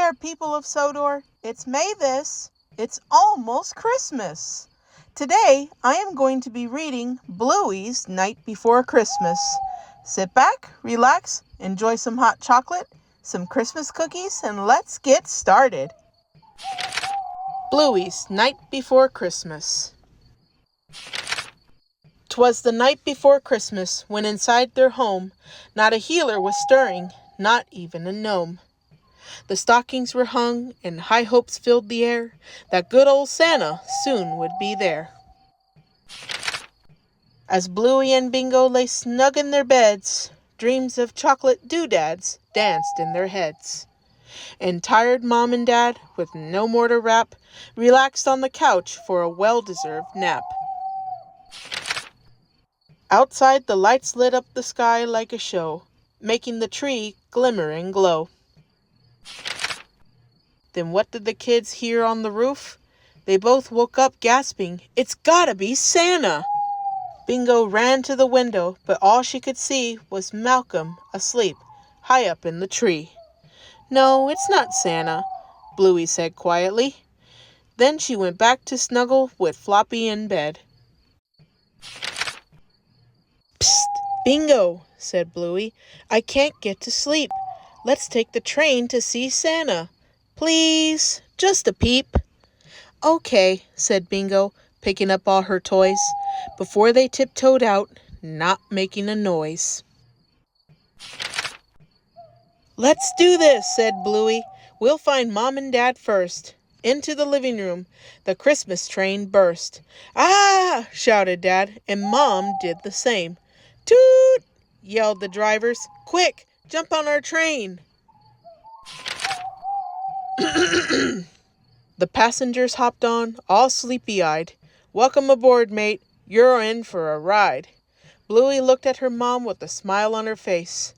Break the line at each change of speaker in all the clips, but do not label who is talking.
there, people of Sodor. It's Mavis. It's almost Christmas. Today, I am going to be reading Bluey's Night Before Christmas. Sit back, relax, enjoy some hot chocolate, some Christmas cookies, and let's get started. Bluey's Night Before Christmas. 'Twas the night before Christmas, when inside their home not a healer was stirring, not even a gnome. The stockings were hung, and high hopes filled the air that good old Santa soon would be there. As Bluey and Bingo lay snug in their beds, dreams of chocolate doodads danced in their heads. And tired Mom and Dad, with no more to wrap, relaxed on the couch for a well-deserved nap. Outside, the lights lit up the sky like a show, making the tree glimmer and glow. Then what did the kids hear on the roof? They both woke up gasping, "It's gotta be Santa!" Bingo ran to the window, but all she could see was Malcolm asleep, high up in the tree. "No, it's not Santa," Bluey said quietly. Then she went back to snuggle with Floppy in bed. "Psst, Bingo," said Bluey. "I can't get to sleep. Let's take the train to see Santa. Please, just a peep." "Okay," said Bingo, picking up all her toys, before they tiptoed out, not making a noise. "Let's do this," said Bluey. "We'll find Mom and Dad first." Into the living room, the Christmas train burst. "Ah!" shouted Dad, and Mom did the same. "Toot!" yelled the drivers. "Quick, jump on our train!" The passengers hopped on, all sleepy-eyed. "Welcome aboard, mate. You're in for a ride." Bluey looked at her mom with a smile on her face.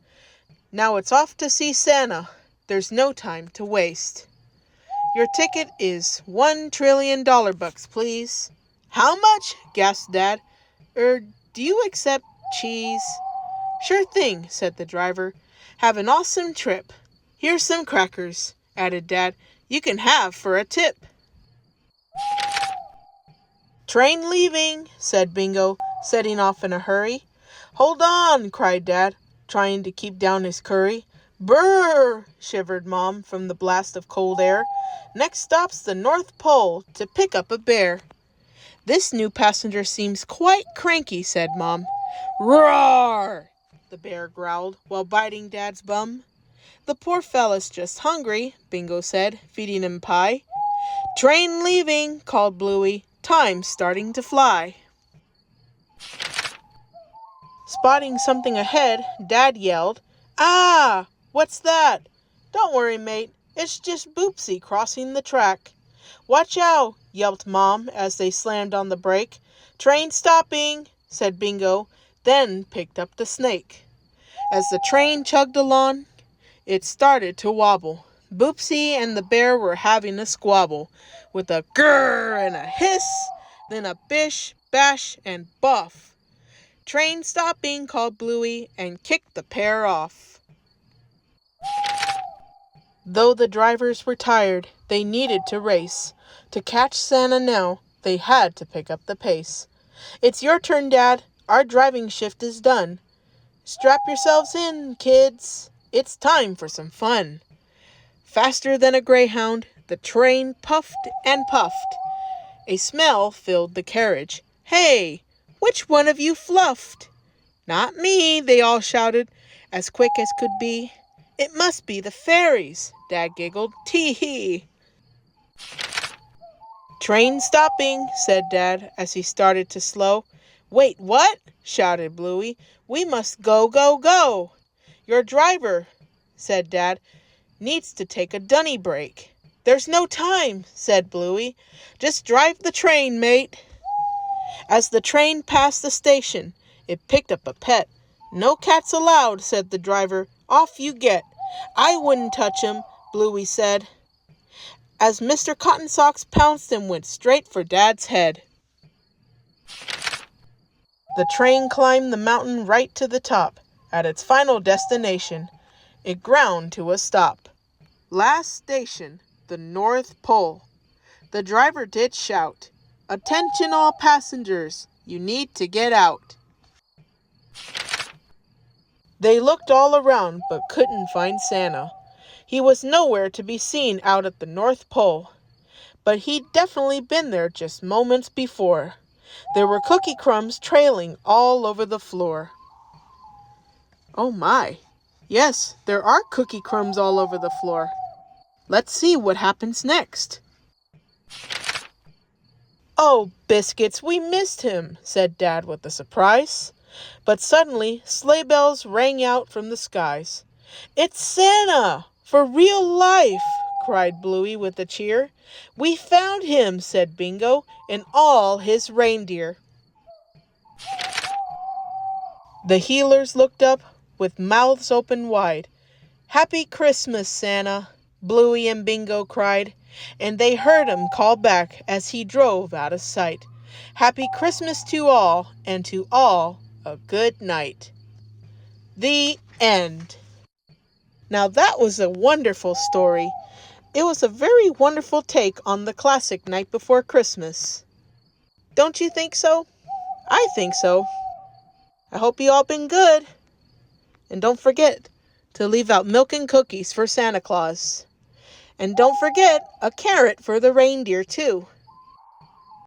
"Now it's off to see Santa. There's no time to waste. Your ticket is $1 trillion bucks, please." "How much?" gasped Dad. Do you accept cheese?" "Sure thing," said the driver. "Have an awesome trip. Here's some crackers," added Dad. "You can have for a tip." "Train leaving," said Bingo, setting off in a hurry. "Hold on," cried Dad, trying to keep down his curry. "Brrr," shivered Mom from the blast of cold air. "Next stop's the North Pole to pick up a bear." "This new passenger seems quite cranky," said Mom. "Roar!" the bear growled while biting Dad's bum. "The poor fella's just hungry," Bingo said, feeding him pie. "Train leaving," called Bluey. "Time's starting to fly." Spotting something ahead, Dad yelled, "Ah! What's that?" "Don't worry, mate. It's just Boopsy crossing the track." "Watch out!" yelped Mom as they slammed on the brake. "Train stopping," said Bingo, then picked up the snake. As the train chugged along, it started to wobble. Boopsy and the bear were having a squabble, with a grrr and a hiss, then a bish, bash, and buff. "Train stopping," called Bluey, and kicked the pair off. Though the drivers were tired, they needed to race. To catch Santa now, they had to pick up the pace. "It's your turn, Dad. Our driving shift is done. Strap yourselves in, kids. It's time for some fun." Faster than a greyhound, the train puffed and puffed. A smell filled the carriage. "Hey, which one of you fluffed?" "Not me," they all shouted, as quick as could be. "It must be the fairies," Dad giggled. "Tee-hee." "Train stopping," said Dad as he started to slow. "Wait, what?" shouted Bluey. "We must go, go, go." "Your driver," said Dad, "needs to take a dunny break." "There's no time," said Bluey. "Just drive the train, mate." As the train passed the station, it picked up a pet. "No cats allowed," said the driver. "Off you get." "I wouldn't touch him," Bluey said, as Mr. Cotton Socks pounced and went straight for Dad's head. The train climbed the mountain right to the top. At its final destination, it ground to a stop. Last station, the North Pole. The driver did shout, "Attention all passengers, you need to get out." They looked all around but couldn't find Santa. He was nowhere to be seen out at the North Pole. But he'd definitely been there just moments before. There were cookie crumbs trailing all over the floor. Oh my. Yes, there are cookie crumbs all over the floor. Let's see what happens next. "Oh, biscuits, we missed him," said Dad with a surprise. But suddenly, sleigh bells rang out from the skies. "It's Santa! For real life!" cried Bluey with a cheer. "We found him," said Bingo, "and all his reindeer." The healers looked up with mouths open wide. "Happy Christmas, Santa!" Bluey and Bingo cried, and they heard him call back as he drove out of sight. "Happy Christmas to all, and to all a good night." The end. Now that was a wonderful story. It was a very wonderful take on the classic Night Before Christmas. Don't you think so? I think so. I hope you all been good. And don't forget to leave out milk and cookies for Santa Claus. And don't forget a carrot for the reindeer too.